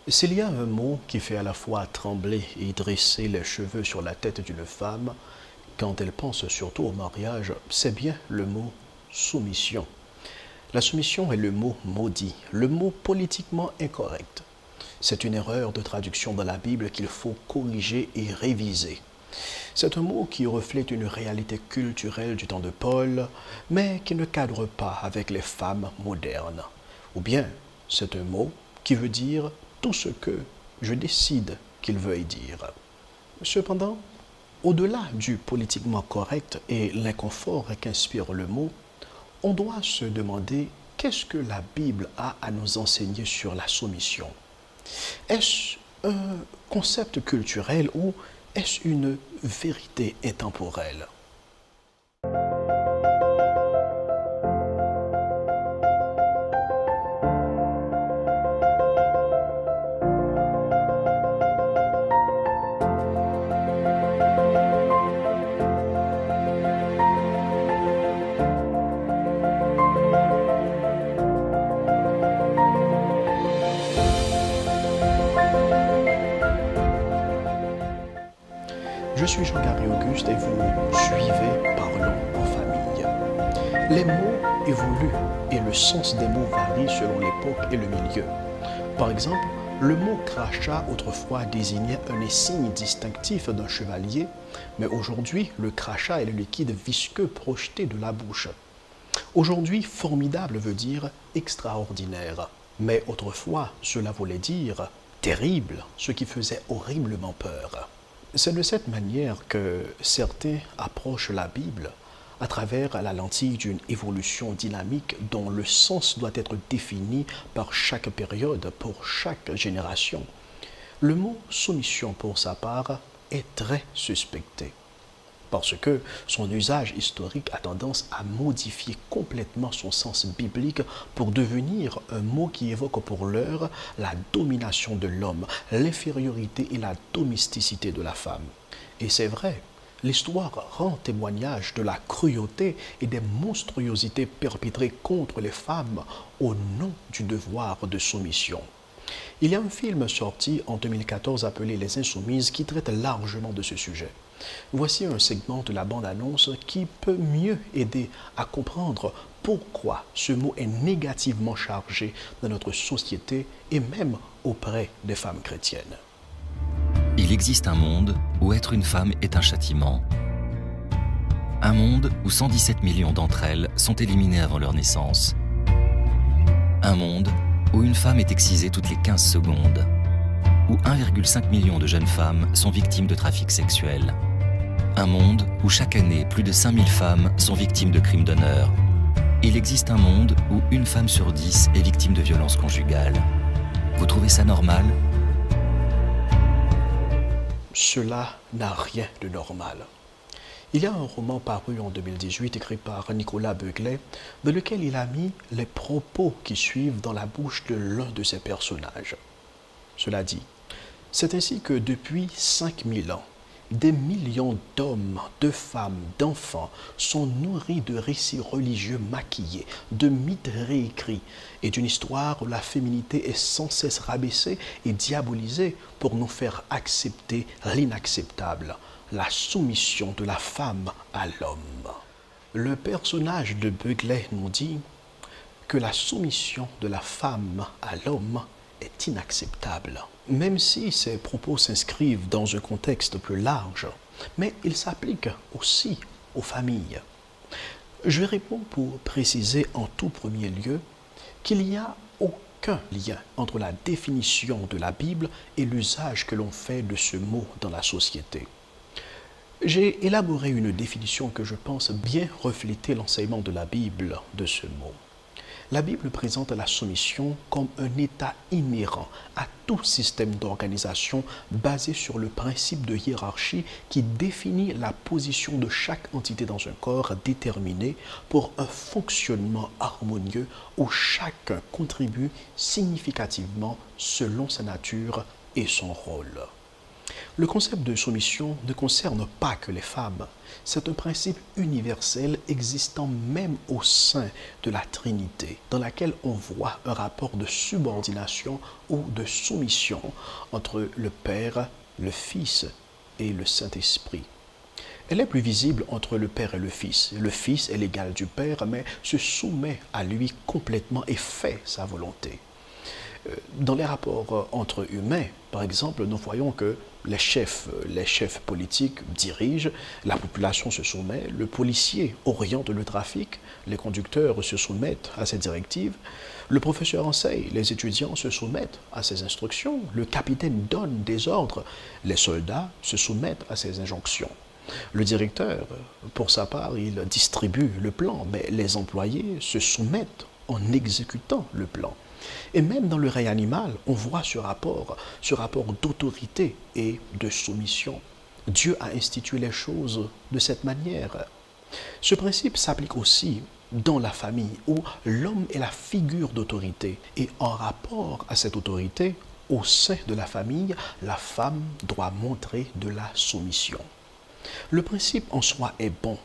S'il y a un mot qui fait à la fois trembler et dresser les cheveux sur la tête d'une femme, quand elle pense surtout au mariage, c'est bien le mot soumission. La soumission est le mot maudit, le mot politiquement incorrect. C'est une erreur de traduction dans la Bible qu'il faut corriger et réviser. C'est un mot qui reflète une réalité culturelle du temps de Paul, mais qui ne cadre pas avec les femmes modernes. Ou bien, c'est un mot qui veut dire tout ce que je décide qu'il veuille dire. Cependant, au-delà du politiquement correct et l'inconfort qu'inspire le mot, on doit se demander qu'est-ce que la Bible a à nous enseigner sur la soumission. Est-ce un concept culturel ou est-ce une vérité intemporelle? Je suis Jean-Gary Auguste et vous suivez Parlons en famille. Les mots évoluent et le sens des mots varie selon l'époque et le milieu. Par exemple, le mot crachat autrefois désignait un signe distinctif d'un chevalier, mais aujourd'hui, le crachat est le liquide visqueux projeté de la bouche. Aujourd'hui, formidable veut dire extraordinaire, mais autrefois, cela voulait dire terrible, ce qui faisait horriblement peur. C'est de cette manière que certains approchent la Bible à travers la lentille d'une évolution dynamique dont le sens doit être défini par chaque période, pour chaque génération. Le mot soumission, pour sa part, est très suspecté parce que son usage historique a tendance à modifier complètement son sens biblique pour devenir un mot qui évoque pour l'heure la domination de l'homme, l'infériorité et la domesticité de la femme. Et c'est vrai, l'histoire rend témoignage de la cruauté et des monstruosités perpétrées contre les femmes au nom du devoir de soumission. Il y a un film sorti en 2014 appelé Les Insoumises qui traite largement de ce sujet. Voici un segment de la bande-annonce qui peut mieux aider à comprendre pourquoi ce mot est négativement chargé dans notre société et même auprès des femmes chrétiennes. Il existe un monde où être une femme est un châtiment. Un monde où 117 millions d'entre elles sont éliminées avant leur naissance. Un monde où une femme est excisée toutes les 15 secondes. Où 1,5 million de jeunes femmes sont victimes de trafic sexuel. Un monde où chaque année, plus de 5000 femmes sont victimes de crimes d'honneur. Il existe un monde où une femme sur 10 est victime de violences conjugales. Vous trouvez ça normal? Cela n'a rien de normal. Il y a un roman paru en 2018 écrit par Nicolas Beuglet dans lequel il a mis les propos qui suivent dans la bouche de l'un de ses personnages. Cela dit, c'est ainsi que depuis 5000 ans, des millions d'hommes, de femmes, d'enfants sont nourris de récits religieux maquillés, de mythes réécrits et d'une histoire où la féminité est sans cesse rabaissée et diabolisée pour nous faire accepter l'inacceptable, la soumission de la femme à l'homme. Le personnage de Beuglet nous dit que la soumission de la femme à l'homme est inacceptable, même si ces propos s'inscrivent dans un contexte plus large, mais ils s'appliquent aussi aux familles. Je réponds pour préciser en tout premier lieu qu'il n'y a aucun lien entre la définition de la Bible et l'usage que l'on fait de ce mot dans la société. J'ai élaboré une définition que je pense bien refléter l'enseignement de la Bible de ce mot. La Bible présente la soumission comme un état inhérent à tout système d'organisation basé sur le principe de hiérarchie qui définit la position de chaque entité dans un corps déterminé pour un fonctionnement harmonieux où chacun contribue significativement selon sa nature et son rôle. Le concept de soumission ne concerne pas que les femmes. C'est un principe universel existant même au sein de la Trinité, dans laquelle on voit un rapport de subordination ou de soumission entre le Père, le Fils et le Saint-Esprit. Elle est plus visible entre le Père et le Fils. Le Fils est l'égal du Père, mais se soumet à lui complètement et fait sa volonté. Dans les rapports entre humains, par exemple, nous voyons que les chefs politiques dirigent, la population se soumet, le policier oriente le trafic, les conducteurs se soumettent à ses directives, le professeur enseigne, les étudiants se soumettent à ses instructions, le capitaine donne des ordres, les soldats se soumettent à ses injonctions. Le directeur, pour sa part, il distribue le plan, mais les employés se soumettent en exécutant le plan. Et même dans le règne animal, on voit ce rapport d'autorité et de soumission. Dieu a institué les choses de cette manière. Ce principe s'applique aussi dans la famille, où l'homme est la figure d'autorité. Et en rapport à cette autorité, au sein de la famille, la femme doit montrer de la soumission. Le principe en soi est bon,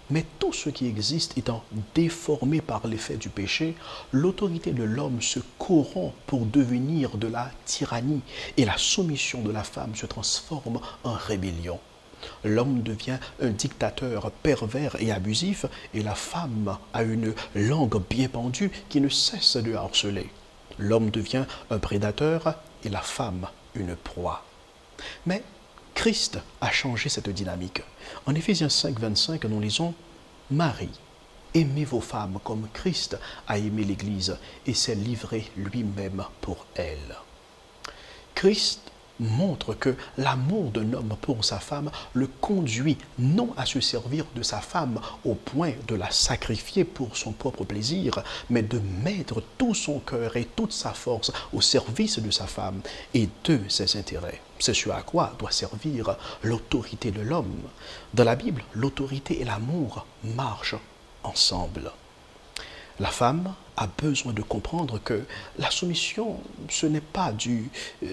mais tout ce qui existe étant déformé par l'effet du péché, l'autorité de l'homme se corrompt pour devenir de la tyrannie et la soumission de la femme se transforme en rébellion. L'homme devient un dictateur pervers et abusif et la femme a une langue bien pendue qui ne cesse de harceler. L'homme devient un prédateur et la femme une proie. Mais Christ a changé cette dynamique. En Éphésiens 5, 25, nous lisons « Marie, aimez vos femmes comme Christ a aimé l'Église et s'est livré lui-même pour elle. » Christ montre que l'amour d'un homme pour sa femme le conduit non à se servir de sa femme au point de la sacrifier pour son propre plaisir, mais de mettre tout son cœur et toute sa force au service de sa femme et de ses intérêts. C'est ce à quoi doit servir l'autorité de l'homme. Dans la Bible, l'autorité et l'amour marchent ensemble. La femme a besoin de comprendre que la soumission, ce n'est pas du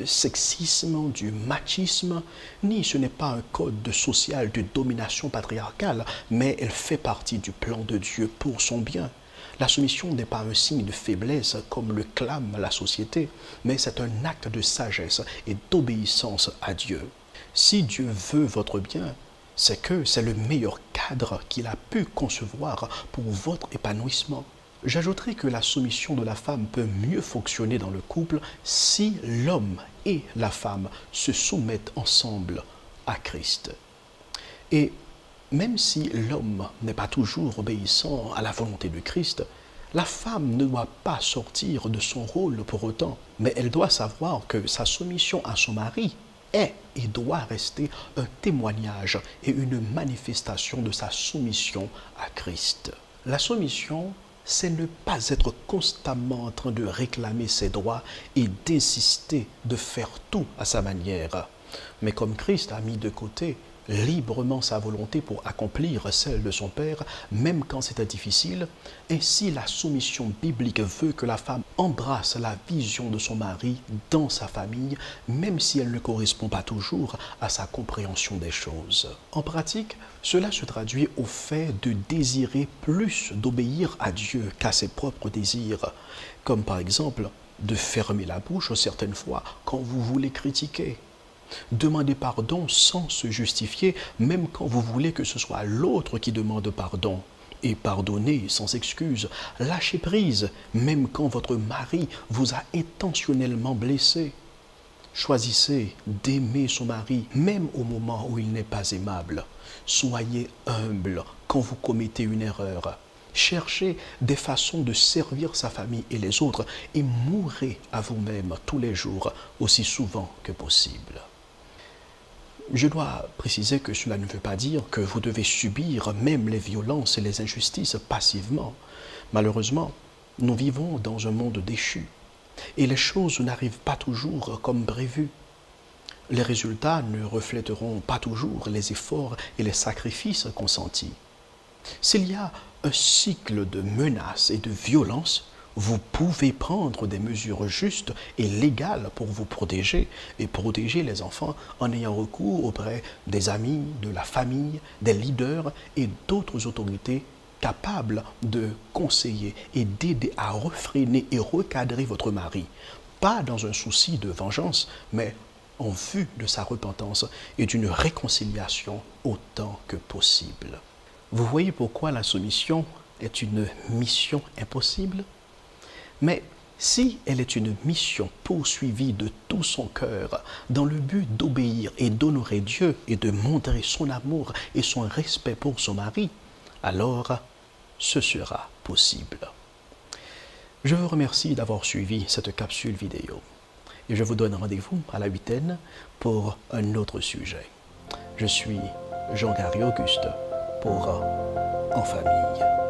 sexisme, du machisme, ni ce n'est pas un code social de domination patriarcale, mais elle fait partie du plan de Dieu pour son bien. La soumission n'est pas un signe de faiblesse comme le clame la société, mais c'est un acte de sagesse et d'obéissance à Dieu. Si Dieu veut votre bien, c'est que c'est le meilleur cadre qu'il a pu concevoir pour votre épanouissement. J'ajouterai que la soumission de la femme peut mieux fonctionner dans le couple si l'homme et la femme se soumettent ensemble à Christ. Et même si l'homme n'est pas toujours obéissant à la volonté de Christ, la femme ne doit pas sortir de son rôle pour autant, mais elle doit savoir que sa soumission à son mari est et doit rester un témoignage et une manifestation de sa soumission à Christ. La soumission, c'est ne pas être constamment en train de réclamer ses droits et d'insister de faire tout à sa manière. Mais comme Christ a mis de côté librement sa volonté pour accomplir celle de son Père, même quand c'était difficile, ainsi la soumission biblique veut que la femme embrasse la vision de son mari dans sa famille, même si elle ne correspond pas toujours à sa compréhension des choses. En pratique, cela se traduit au fait de désirer plus d'obéir à Dieu qu'à ses propres désirs, comme par exemple de fermer la bouche certaines fois quand vous voulez critiquer. Demandez pardon sans se justifier, même quand vous voulez que ce soit l'autre qui demande pardon. Et pardonnez sans excuse. Lâchez prise, même quand votre mari vous a intentionnellement blessé. Choisissez d'aimer son mari, même au moment où il n'est pas aimable. Soyez humble quand vous commettez une erreur. Cherchez des façons de servir sa famille et les autres et mourrez à vous-même tous les jours, aussi souvent que possible. Je dois préciser que cela ne veut pas dire que vous devez subir même les violences et les injustices passivement. Malheureusement, nous vivons dans un monde déchu et les choses n'arrivent pas toujours comme prévu. Les résultats ne reflèteront pas toujours les efforts et les sacrifices consentis. S'il y a un cycle de menaces et de violences, vous pouvez prendre des mesures justes et légales pour vous protéger et protéger les enfants en ayant recours auprès des amis, de la famille, des leaders et d'autres autorités capables de conseiller et d'aider à refréner et recadrer votre mari. Pas dans un souci de vengeance, mais en vue de sa repentance et d'une réconciliation autant que possible. Vous voyez pourquoi la soumission est une mission impossible? Mais si elle est une mission poursuivie de tout son cœur, dans le but d'obéir et d'honorer Dieu et de montrer son amour et son respect pour son mari, alors ce sera possible. Je vous remercie d'avoir suivi cette capsule vidéo et je vous donne rendez-vous à la 8e pour un autre sujet. Je suis Jean-Gary Auguste pour En Famille.